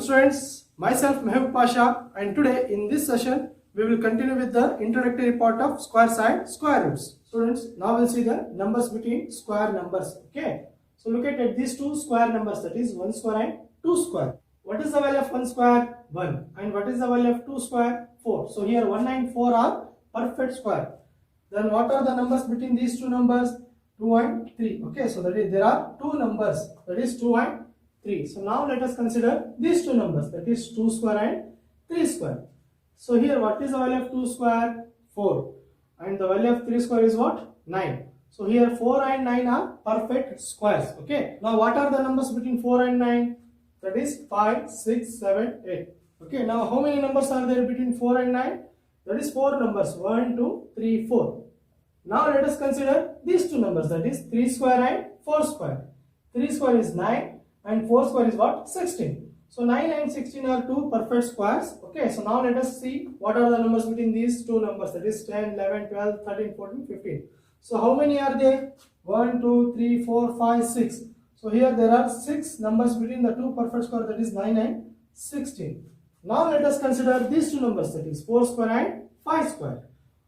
students, myself Mehboob Pasha, and today in this session we will continue with the introductory part of square side square roots. Students, now we'll see the numbers between square numbers. Okay, so look at these two square numbers, that is 1 square and 2 square. What is the value of 1 square? 1. And what is the value of 2 square? 4. So here 1 and 4 are perfect square. Then what are the numbers between these two numbers? 2 and 3. Okay, so that is there are two numbers, that is 2 and 3. So now let us consider these two numbers, that is 2 square and 3 square. So here what is the value of 2 square? 4. And the value of 3 square is what? 9. So here 4 and 9 are perfect squares. Okay. Now what are the numbers between 4 and 9? That is 5, 6, 7, 8. Okay. Now how many numbers are there between 4 and 9? That is 4 numbers. 1, 2, 3, 4. Now let us consider these two numbers, that is 3 square and 4 square. 3 square is 9 and 4 square is what? 16. So 9 and 16 are two perfect squares. Okay, so now let us see what are the numbers between these two numbers, that is 10, 11, 12, 13, 14, 15. So how many are there? 1, 2, 3, 4, 5, 6. So here there are 6 numbers between the two perfect squares, that is 9 and 16. Now let us consider these two numbers, that is 4 square and 5 square.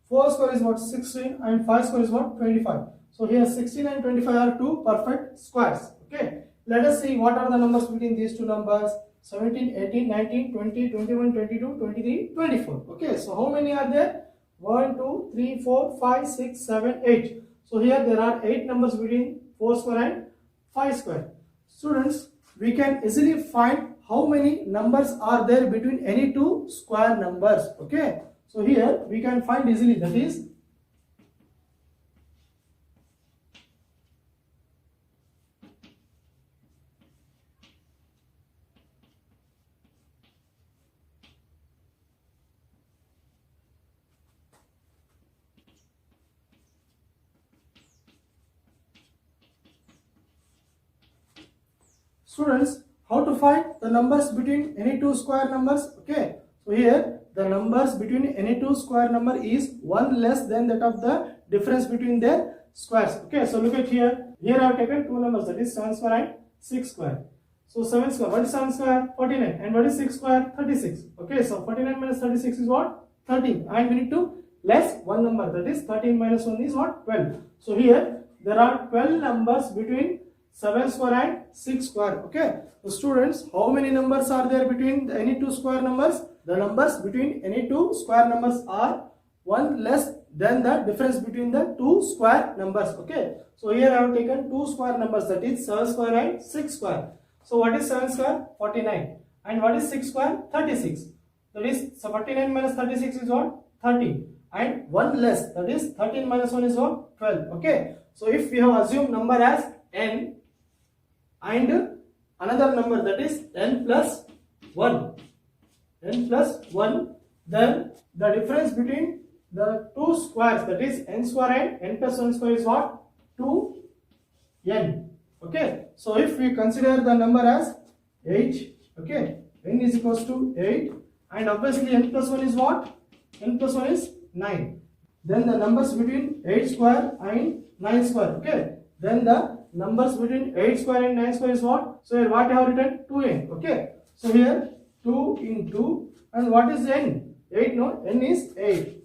4 square is what? 16 and 5 square is what? 25. So here 16 and 25 are two perfect squares. Okay. Let us see what are the numbers between these two numbers. 17, 18, 19, 20, 21, 22, 23, 24. Okay. So how many are there? 1, 2, 3, 4, 5, 6, 7, 8. So here there are 8 numbers between 4 square and 5 square. Students, we can easily find how many numbers are there between any two square numbers. Okay. So here we can find easily, that is students, how to find the numbers between any two square numbers. Okay, so here the numbers between any two square number is 1 less than that of the difference between their squares. Okay, so look at here. Here I have taken two numbers, that is 7 square and 6 square. So 7 square, what is 7 square? 49. And what is 6 square? 36. Okay, so 49 minus 36 is what? 13. And we need to less one number, that is 13 minus 1 is what? 12. So here there are 12 numbers between 7 square and 6 square. Okay, so students, how many numbers are there between any two square numbers? The numbers between any two square numbers are 1 less than the difference between the two square numbers. Okay, so here I have taken two square numbers, that is 7 square and 6 square. So what is 7 square? 49. And what is 6 square? 36. That is, so 49 minus 36 is what? 30. And 1 less, that is 13 minus 1 is what? 12. Okay, so if we have assumed number as n and another number, that is n plus 1, then the difference between the two squares, that is n square and n plus 1 square is what? 2n. Okay, so if we consider the number as 8, okay, n is equals to 8, and obviously n plus 1 is what? N plus 1 is 9. Then the numbers between 8 square and 9 square. Okay, then the numbers between 8 square and 9 square is what? So here what I have written? 2n. Okay, so here 2 into, and what is n? 8, no, n is 8,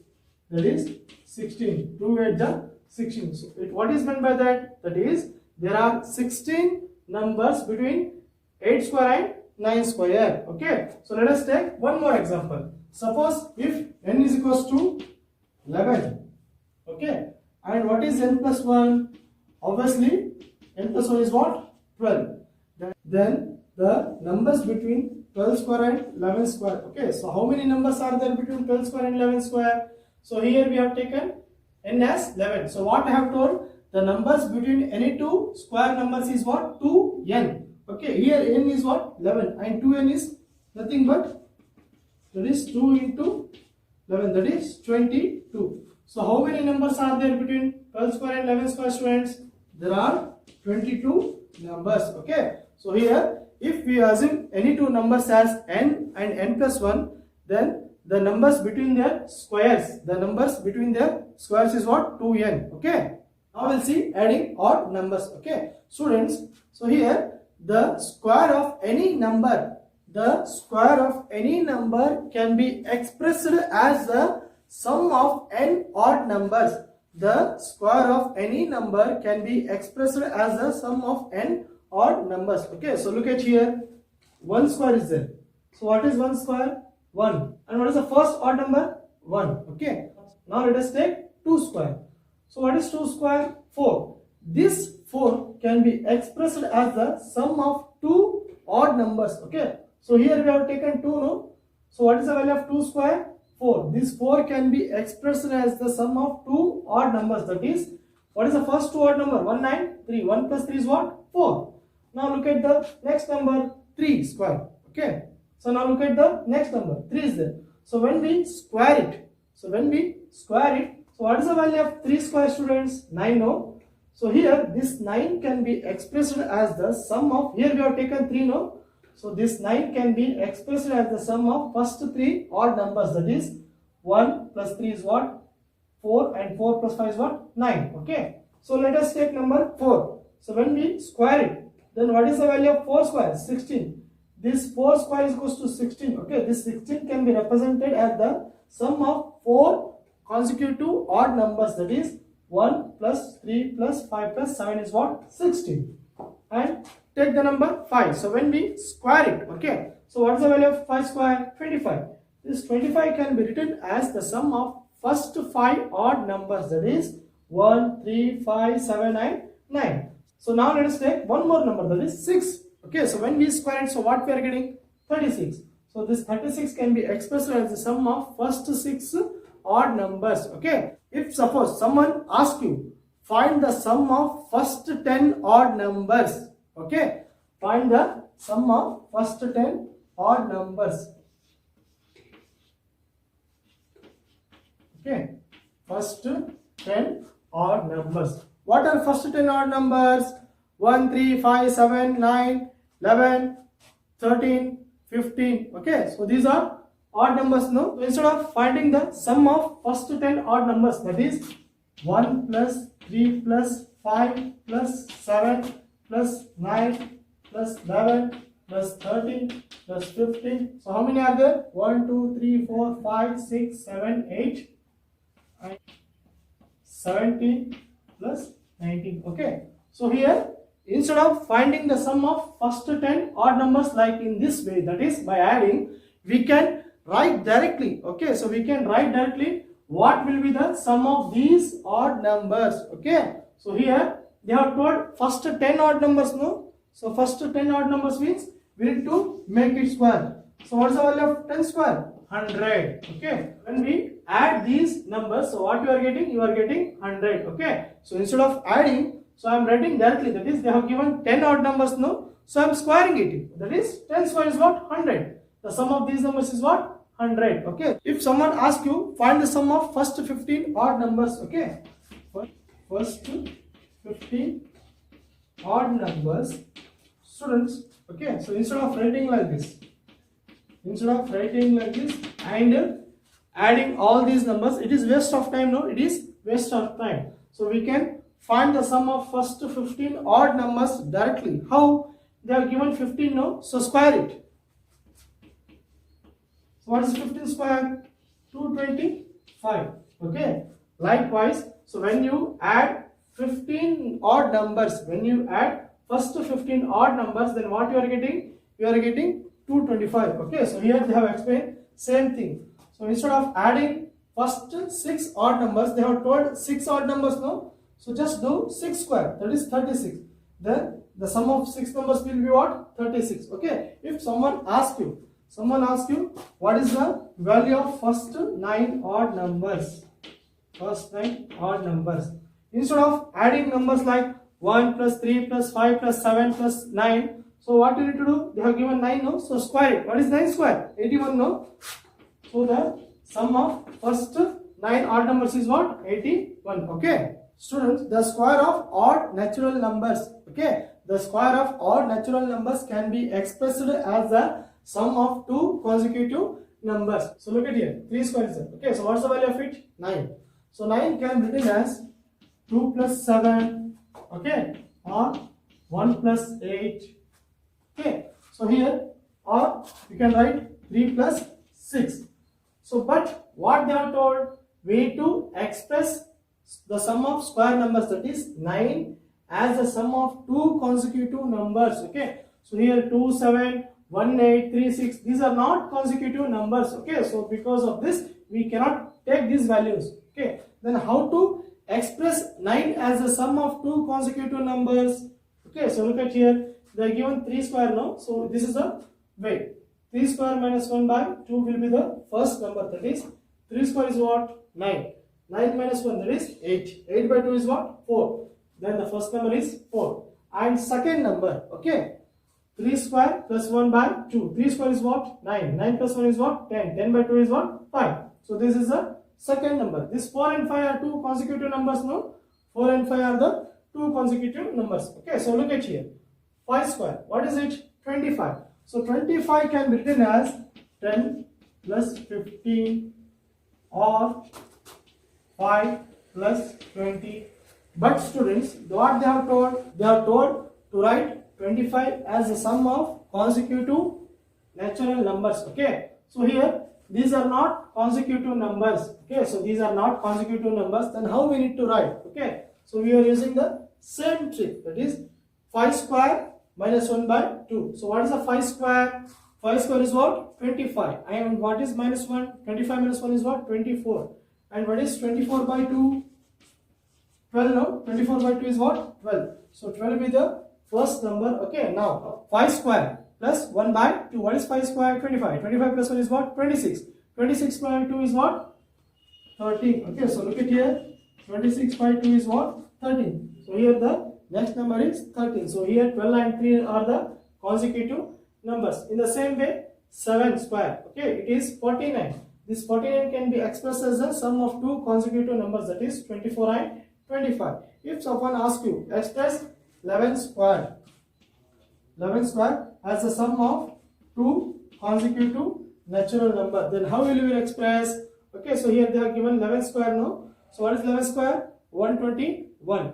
that is 16. 2 8 the 16. So what is meant by that? That is, there are 16 numbers between 8 square and 9 square. Okay, so let us take one more example. Suppose if n is equals to 11. Okay, and what is n plus 1? Obviously n plus 1 is what? 12. Then the numbers between 12 square and 11 square. Okay, so how many numbers are there between 12 square and 11 square? So here we have taken n as 11. So what I have told, the numbers between any two square numbers is what? 2n. Okay, here n is what? 11, and 2n is nothing but, that is 2 into 11, that is 22. So how many numbers are there between 12 square and 11 square, students? There are 22 numbers. Okay, so here if we assume any two numbers as n and n plus 1, then the numbers between their squares, is what? 2n. Okay, now we'll see adding odd numbers. Okay, students, so here the square of any number the square of any number can be expressed as the sum of n odd numbers. The square of any number can be expressed as the sum of n odd numbers. Okay, so look at here. 1 square is there. So what is 1 square? 1. And what is the first odd number? 1. Okay. Now let us take 2 square. So what is 2 square? 4. This 4 can be expressed as the sum of 2 odd numbers. Okay. So here we have taken 2, no? So what is the value of 2 square? 4. This 4 can be expressed as the sum of 2 odd numbers. That is, what is the first 2 odd number? 1, 9, 3. 1 plus 3 is what? 4. Now look at the next number, 3 square. Okay. So now look at the next number, 3 is there. So when we square it, so what is the value of 3 square, students? 9, no? So here this 9 can be expressed as the sum of, here we have taken 3, no? So this 9 can be expressed as the sum of first 3 odd numbers. That is 1 plus 3 is what? 4, and 4 plus 5 is what? 9. Okay. So let us take number 4. So when we square it, then what is the value of 4 square? 16. This 4 square is equals to 16. Okay. This 16 can be represented as the sum of 4 consecutive odd numbers. That is 1 plus 3 plus 5 plus 7 is what? 16. And take the number 5. So when we square it, okay. So what is the value of 5 square? 25. This 25 can be written as the sum of first 5 odd numbers. That is 1, 3, 5, 7, and 9. So now let us take one more number, that is 6. Okay, so when we square it, so what we are getting? 36. So this 36 can be expressed as the sum of first 6 odd numbers. Okay, if suppose someone asks you, find the sum of first 10 odd numbers. Okay, find the sum of first 10 odd numbers. Okay, first 10 odd numbers. What are first 10 odd numbers? 1, 3, 5, 7, 9, 11, 13, 15. Okay, so these are odd numbers. No, so instead of finding the sum of first 10 odd numbers, that is 1 plus 3 plus 5 plus 7 plus 9 plus 11 plus 13 plus 15. So how many are there? 1, 2, 3, 4, 5, 6, 7, 8, and 17 plus 19. Okay. So here, instead of finding the sum of first 10 odd numbers like in this way, that is by adding, we can write directly. Okay. So we can write directly what will be the sum of these odd numbers. Okay. So here they have told first 10 odd numbers, no? So first 10 odd numbers means we need to make it square. So what is the value of 10 square? 100. Okay. When we add these numbers, so what you are getting? You are getting 100. Okay. So instead of adding, so I am writing directly. That is, they have given 10 odd numbers, no? So I am squaring it. That is, 10 square is what? 100. The sum of these numbers is what? 100. Okay. If someone asks you, find the sum of first 15 odd numbers. Okay. First 15 odd numbers, students. Okay. So instead of writing like this, and adding all these numbers, it is waste of time. No, it is waste of time. So we can find the sum of first 15 odd numbers directly. How? They are given 15, no? So square it. So what is 15 square? 225. Okay. Likewise, so when you add 15 odd numbers, when you add first 15 odd numbers, then what you are getting? You are getting 225. Okay. So here they have explained same thing. So instead of adding first 6 odd numbers, they have told 6 odd numbers, no? So just do 6 square, that is 36. Then the sum of 6 numbers will be what? 36. Okay. If someone asks you, what is the value of first 9 odd numbers? First 9 odd numbers. Instead of adding numbers like 1 plus 3 plus 5 plus 7 plus 9, so what you need to do? They have given 9, no? So square it. What is 9 square? 81, no? So the sum of first 9 odd numbers is what? 81. Okay. Students, the square of odd natural numbers. Okay. The square of odd natural numbers can be expressed as the sum of 2 consecutive numbers. So look at here. 3 square is there. Okay. So what's the value of it? 9. So 9 can be written as 2 plus 7. Okay. Or 1 plus 8. Okay. So here or you can write 3 plus 6. So but what they have told, we need to express the sum of square numbers, that is 9, as the sum of two consecutive numbers. Okay, so here 2 7 1 8 3 6, these are not consecutive numbers. Okay, so because of this we cannot take these values. Okay, then how to express 9 as the sum of two consecutive numbers? Okay, so look at here, they are given 3 square now, so this is the way. 3 square minus 1 by 2 will be the first number, that is 3 square is what? 9. 9 minus 1, that is 8. 8 by 2 is what? 4. Then the first number is 4. And second number, okay, 3 square plus 1 by 2. 3 square is what? 9. 9 plus 1 is what? 10. 10 by 2 is what? 5. So this is the second number. This 4 and 5 are two consecutive numbers, no? 4 and 5 are the two consecutive numbers. Okay, so look at here. 5 square, what is it? 25. So 25 can be written as 10 plus 15 or 5 plus 20. But students, what they have told? They are told to write 25 as the sum of consecutive natural numbers. Okay, so here these are not consecutive numbers. Okay, so these are not consecutive numbers. Then how we need to write? Okay, so we are using the same trick, that is 5 square minus 1 by 2. So what is the 5 square? 5 square is what? 25. And what is minus 1? 25 minus 1 is what? 24. And what is 24 by 2? 12, no? 24 by 2 is what? 12. So 12 will be the first number. Okay, now 5 square plus 1 by 2. What is 5 square? 25. 25 plus 1 is what? 26. 26 by 2 is what? 13. Okay, so look at here. 26 by 2 is what? 13. So here the next number is 13. So here 12 and 3 are the consecutive numbers. In the same way, 7 square, okay, it is 49. This 49 can be expressed as the sum of two consecutive numbers, that is 24 and 25. If someone asks you, express 11 square as the sum of two consecutive natural number, then how will you express? Okay, so here they are given 11 square, no? So what is 11 square? 121.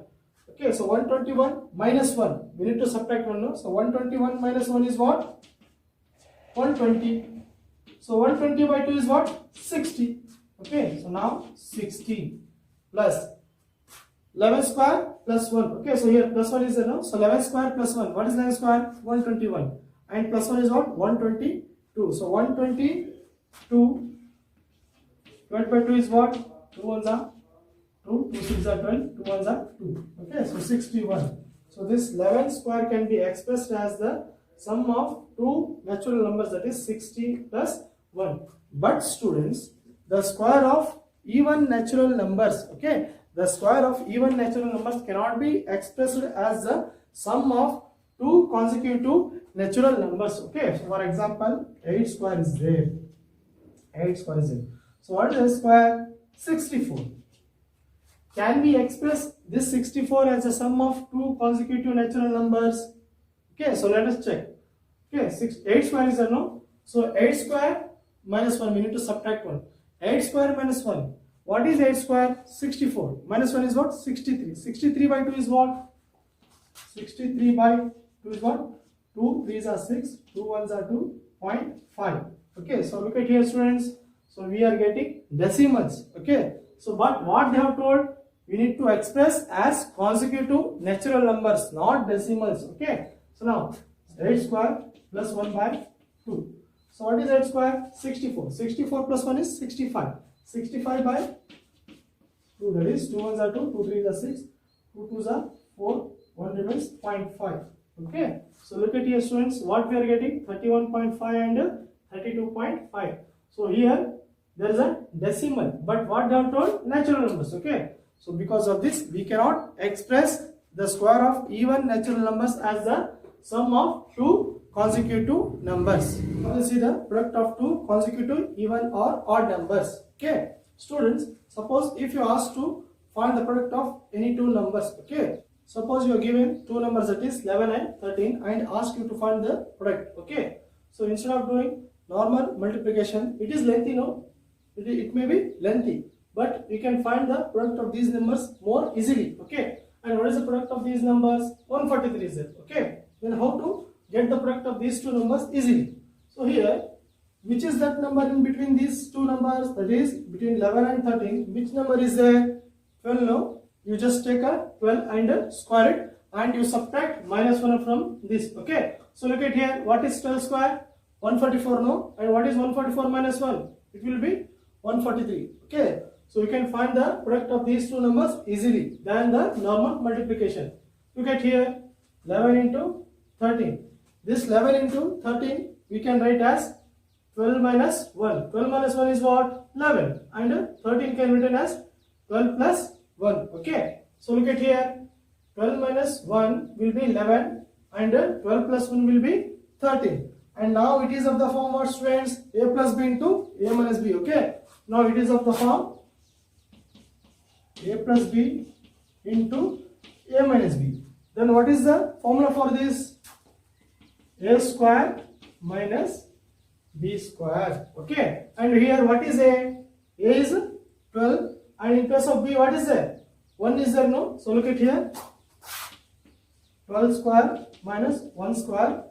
Okay, so 121 minus 1. We need to subtract 1, no? So 121 minus 1 is what? 120. So 120 by 2 is what? 60. Okay, so now 60 plus 11 square plus 1. Okay, so here plus 1 is there now. So 11 square plus 1. What is 11 square? 121. And plus 1 is what? 122. So 122. 12 by 2 is what? 2 ones are 2. 2 6 are 12. 2 ones are 2. Okay, so 61. So this 11 square can be expressed as the sum of two natural numbers, that is 60 plus 1. But students, the square of even natural numbers, okay, the square of even natural numbers cannot be expressed as the sum of two consecutive natural numbers. Okay, so for example, 8 square is there. 8 square is there. So what is the square? 64. Can we express this 64 as a sum of two consecutive natural numbers? Okay, so let us check. Okay, 8 square is there, no? So 8 square minus 1, we need to subtract 1. 8 square minus 1. What is 8 square? 64. Minus 1 is what? 63. 63 by 2 is what? 63 by 2 is what? 2 3s are 6, 2 1s are 2.5. Okay, so look at here, students. So we are getting decimals. Okay, so but what they have told, we need to express as consecutive natural numbers, not decimals. Okay, so now 8 square plus 1 by 2. So what is 8 square? 64. 64 plus 1 is 65. 65 by 2, that is 2 1s are 2, 2 3s are 6, 2 2s are 4, 1 remains 0.5. Okay, so look at here, students, what we are getting? 31.5 and 32.5. So here there is a decimal, but what they are told? Natural numbers. Okay, so because of this we cannot express the square of even natural numbers as the sum of two consecutive numbers. Now you see the product of two consecutive even or odd numbers. Okay, students, suppose if you ask to find the product of any two numbers. Okay, suppose you are given two numbers, that is 11 and 13, and ask you to find the product. Okay, so instead of doing normal multiplication, it is lengthy, no? It may be lengthy, but you can find the product of these numbers more easily. Okay, and what is the product of these numbers? 143 is there. Okay, then how to get the product of these two numbers easily? So here, which is that number in between these two numbers? That is between 11 and 13. Which number is there? 12. No, you just take a 12 and square it, and you subtract -1 from this. Okay. So look at here. What is 12 square? 144. No. And what is 144 minus 1? It will be 143. Okay. So you can find the product of these two numbers easily than the normal multiplication. Look at here. 11 into 13. This 11 into 13 we can write as 12 minus 1. 12 minus 1 is what? 11. And 13 can be written as 12 plus 1. Okay. So look at here. 12 minus 1 will be 11 and 12 plus 1 will be 13. And now it is of the form of, students, a plus b into a minus b. Okay. Now it is of the form a plus b into a minus b. Then what is the formula for this? A square minus b square. Okay. And here what is a? A is 12 and in place of b what is there? 1 is there, no? So look at here. 12 square minus 1 square.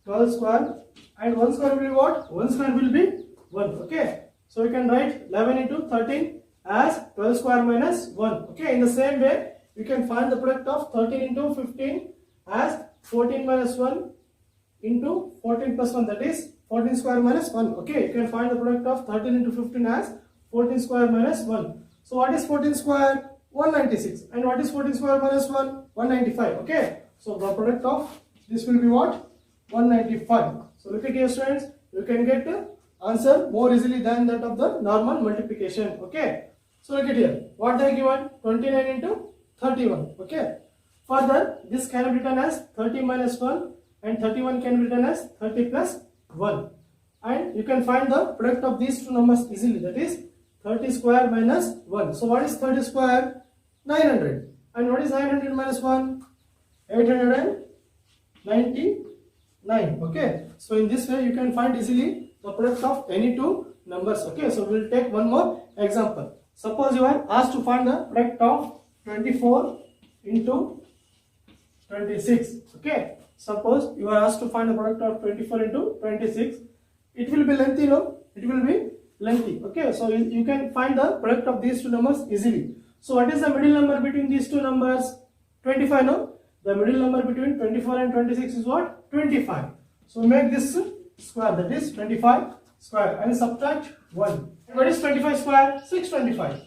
12 square and 1 square will be what? 1 square will be 1. Okay. So we can write 11 into 13 as 12 square minus 1. Okay. In the same way, you can find the product of 13 into 15 as 14 minus 1 into 14 plus 1, that is 14 square minus 1. Okay. You can find the product of 13 into 15 as 14 square minus 1. So what is 14 square? 196. And what is 14 square minus 1? 195. Okay. So the product of this will be what? 195. So look at here, students. You can get the answer more easily than that of the normal multiplication. Okay. So look at here. What they are given? 29 into 31. Okay. Further, this can be written as 30 minus 1 and 31 can be written as 30 plus 1. And you can find the product of these two numbers easily. That is 30 square minus 1. So what is 30 square? 900. And what is 900 minus 1? 899. Okay. So in this way you can find easily the product of any two numbers. Okay. So we will take one more example. Suppose you are asked to find the product of 24 into 26. Okay. Suppose you are asked to find the product of 24 into 26. It will be lengthy, no? It will be lengthy. Okay. So you can find the product of these two numbers easily. So what is the middle number between these two numbers? 25, no? The middle number between 24 and 26 is what? 25. So make this square, that is 25 square, and subtract 1. And what is 25 square? 625.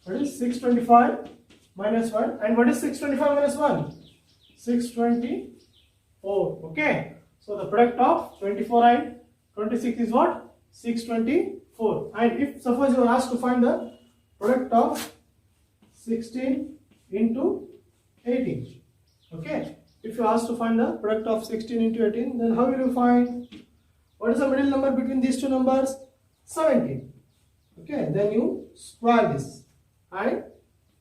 What is 625 minus 1? And what is 625 minus 1? 624. Okay. So the product of 24 and 26 is what? 624. And if suppose you are asked to find the product of 16 into 18. Okay. If you ask to find the product of 16 into 18, then how will you find? What is the middle number between these two numbers? 17. Okay. Then you square this and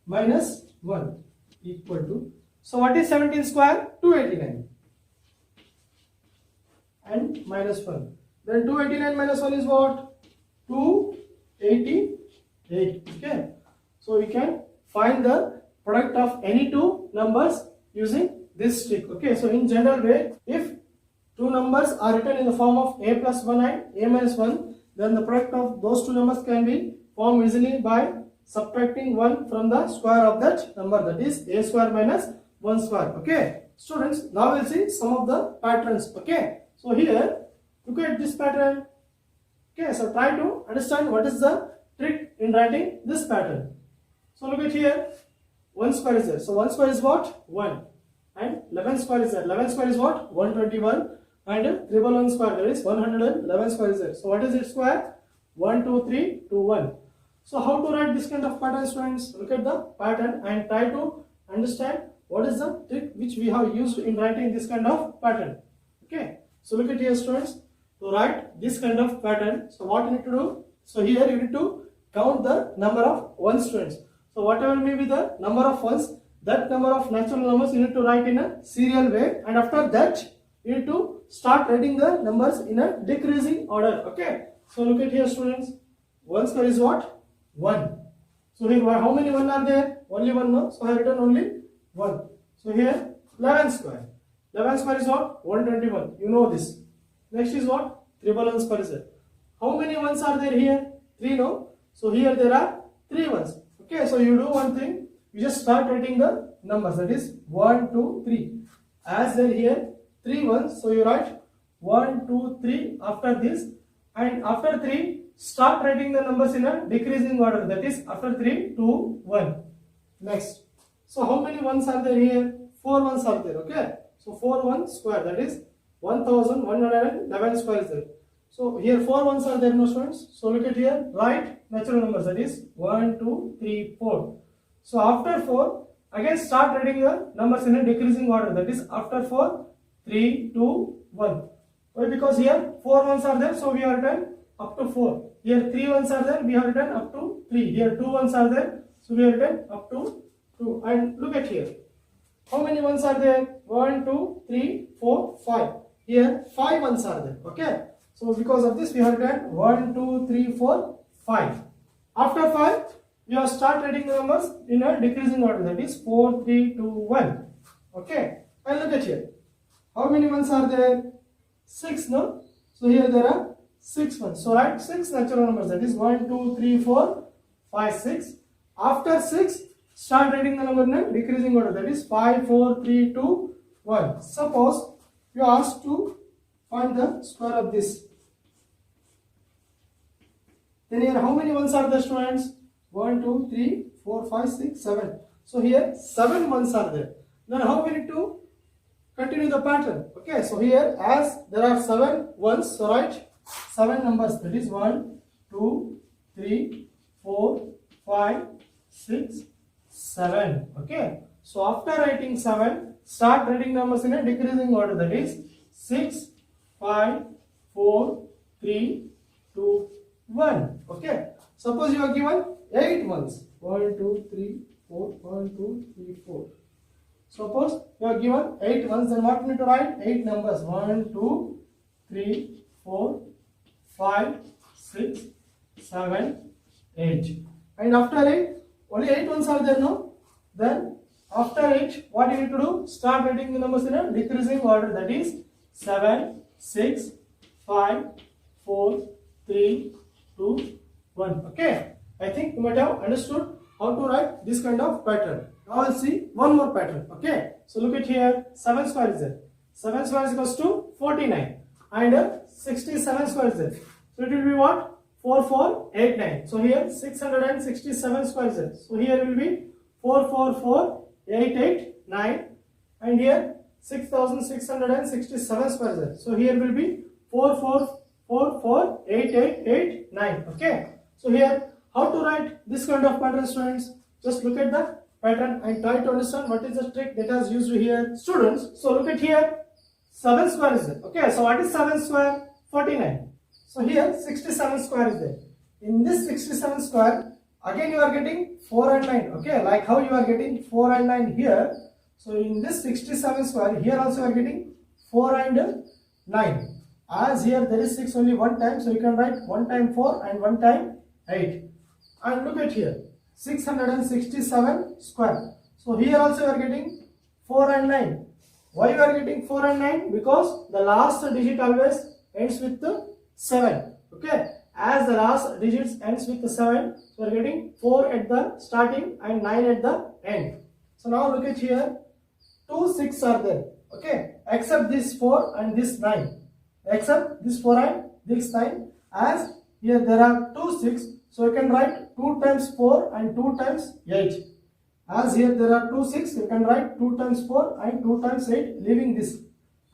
minus 1 equal to. So what is 17 square? 289. And minus 1. Then 289 minus 1 is what? 288. Okay. So we can find the product of any two numbers using this trick. Okay. So in general way, if two numbers are written in the form of a plus 1 and a minus 1, then the product of those two numbers can be formed easily by subtracting 1 from the square of that number, that is a square minus 1 square. Okay. Students, now we'll see some of the patterns. Okay. So here, look at this pattern. Okay. So try to understand what is the trick in writing this pattern. So look at here. 1 square is there. So 1 square is what? 1. And 11 square is there. 11 square is what? 121. And triple 1 square, that is 111 square is there. So what is its square? 1, 2, 3, 2, 1. So how to write this kind of pattern, students? Look at the pattern and try to understand what is the trick which we have used in writing this kind of pattern. Okay. So look at here, students. To write this kind of pattern, so what you need to do? So here you need to count the number of ones, students. So whatever may be the number of ones, that number of natural numbers you need to write in a serial way, and after that you need to start writing the numbers in a decreasing order. Okay. So look at here, students. 1 square is what? 1. So here how many 1 are there? Only 1, no? So I have written only 1. So here 11 square. 11 square is what? 121. You know this. Next is what? triple one square is there. How many ones are there here? 3, no? So here there are 3 ones. Okay, so you do one thing, you just start writing the numbers, that is 1, 2, 3. As there here 3 ones, so you write 1, 2, 3 after this, and after 3 start writing the numbers in a decreasing order, that is after 3, 2, 1. Next. So how many ones are there here? 4 ones are there. Okay. So 4 1 square, that is 1111 square is there. So here 4 ones are there, no students. So look at here, write natural numbers, that is 1, 2, 3, 4. So after 4, again start writing the numbers in a decreasing order, that is after 4, 3, 2, 1. Why? Because here 4 ones are there, so we have written up to 4. Here 3 ones are there, we have written up to 3. Here 2 ones are there, so we have written up to 2. And look at here. How many ones are there? 1, 2, 3, 4, 5. Here 5 ones are there. Okay. So because of this, we have written 1, 2, 3, 4, 5. After 5, you have start writing the numbers in a decreasing order, that is 4, 3, 2, 1. Okay. And look at here. How many ones are there? 6, no? So here there are 6 ones. So write 6 natural numbers, that is 1, 2, 3, 4, 5, 6. After 6, start writing the number in a decreasing order, that is 5, 4, 3, 2, 1. Suppose you are asked to find the square of this. Then here how many ones are there, students? 1, 2, 3, 4, 5, 6, 7. So here 7 ones are there. Then how we need to continue the pattern? Okay, so here as there are 7 ones, so write 7 numbers, that is 1, 2, 3, 4, 5, 6, 7. Okay, so after writing 7, start writing numbers in a decreasing order, that is 6, 5, 4, 3, 2, 1. Okay, suppose you are given 8 ones. 1, 2, 3, 4, 1, 2, 3, 4. Suppose you are given 8 ones, then what we need to write? 8 numbers. 1, 2, 3, 4, 5, 6, 7, 8. And after 8, only 8 ones are there, no? Then after 8, what you need to do? Start writing the numbers in a decreasing order, that is 7, 6, 5, 4, 3, 2, 1. Okay, I think you might have understood how to write this kind of pattern. Now we'll see one more pattern. Okay, so look at here, 7 square is there. 7 square is equals to 49 and 67 square is there. So it will be what? 4489. So here 667 square is there. So here will be 444889 and here 6667 square is there. So here will be 448889. Okay. So here how to write this kind of pattern, students? Just look at the pattern and try to understand what is the trick that is used here. Students, so look at here, 7 square is there. Okay, so what is 7 square? 49. So here 67 square is there. In this 67 square, again you are getting 4 and 9. Okay, like how you are getting 4 and 9 here. So in this 67 square, here also you are getting 4 and 9. As here there is 6 only one time, so you can write 1 time 4 and 1 time 8. And look at here, 667 square. So here also you are getting 4 and 9. Why you are getting 4 and 9? Because the last digit always ends with 7. Okay, as the last digits ends with 7, so we are getting 4 at the starting and 9 at the end. So now look at here, 2 6 are there. Okay, except this 4 and this 9. Except this 4 and this 9. As here there are 2 6, so you can write 2 times 4 and 2 times 8. As here there are 2 6, you can write 2 times 4 and 2 times 8, leaving this.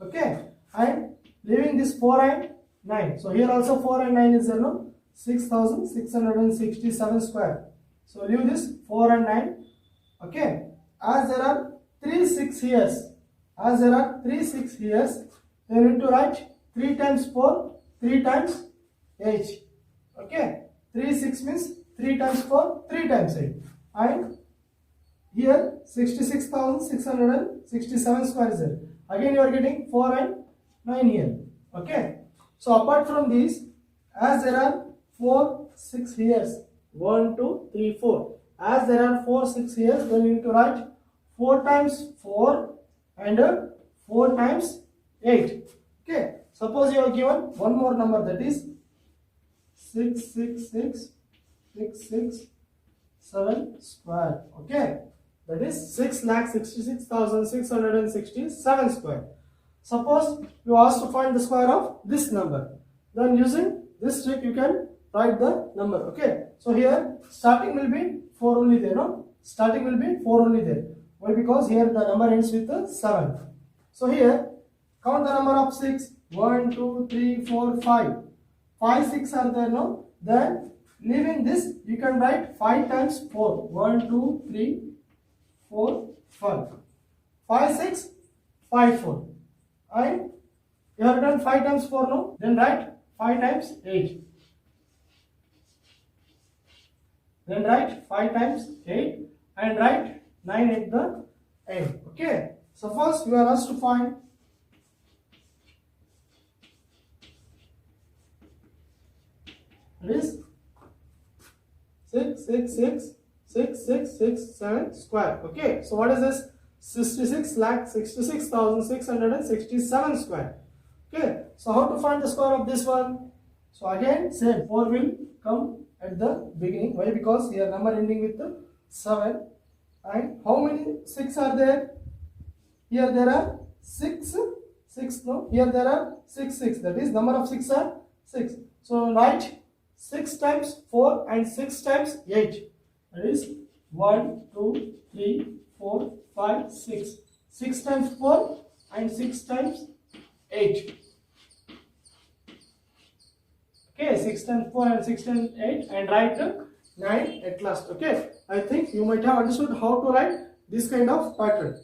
Okay, and leaving this 4 and 9. So here also 4 and 9 is there, no? 6667 square. So leave this 4 and 9. Okay, as there are 3 6 here, as there are 3 6 here, you need to write 3 times 4, 3 times 8. Okay, 3 6 means 3 times 4, 3 times 8. And here 66,667 square is there. Again you are getting 4 and 9 here. Okay, so apart from these, as there are 4 6 here, 1 2 3 4. As there are 4 6 here, then you need to write 4 times 4 and 4 times 8. Okay, Suppose you are given one more number, that is 666,667 square. Okay, that is 6,66,667 square. Suppose you ask to find the square of this number, then using this trick you can write the number. Okay, so here starting will be 4 only there, no? Starting will be 4 only there. Why? Because here the number ends with 7. So here count the number of 6. 1, 2, 3, 4, 5. 5, 6 are there, no? Then leaving this, you can write 5 times 4. 1, 2, 3, 4, 5. 5, 6, 5, 4. And you have done 5 times 4, no? Then write 5 times 8. Then write 5 times 8 and write 9 at the end. Okay. So first you are asked to find is 666,667 square. Okay, so what is this? 66,66,667 square. Okay, so how to find the square of this one? So again, same 4 will come at the beginning. Why? Because here number ending with 7. And how many 6 are there? Here there are 6. No, here there are 6. That is number of 6 are 6. So write 6 times 4 and 6 times 8. That is 1, 2, 3, 4, 5, 6. 6 times 4 and 6 times 8. Okay, 6 times 4 and 6 times 8 and write 9 at last. Okay, I think you might have understood how to write this kind of pattern.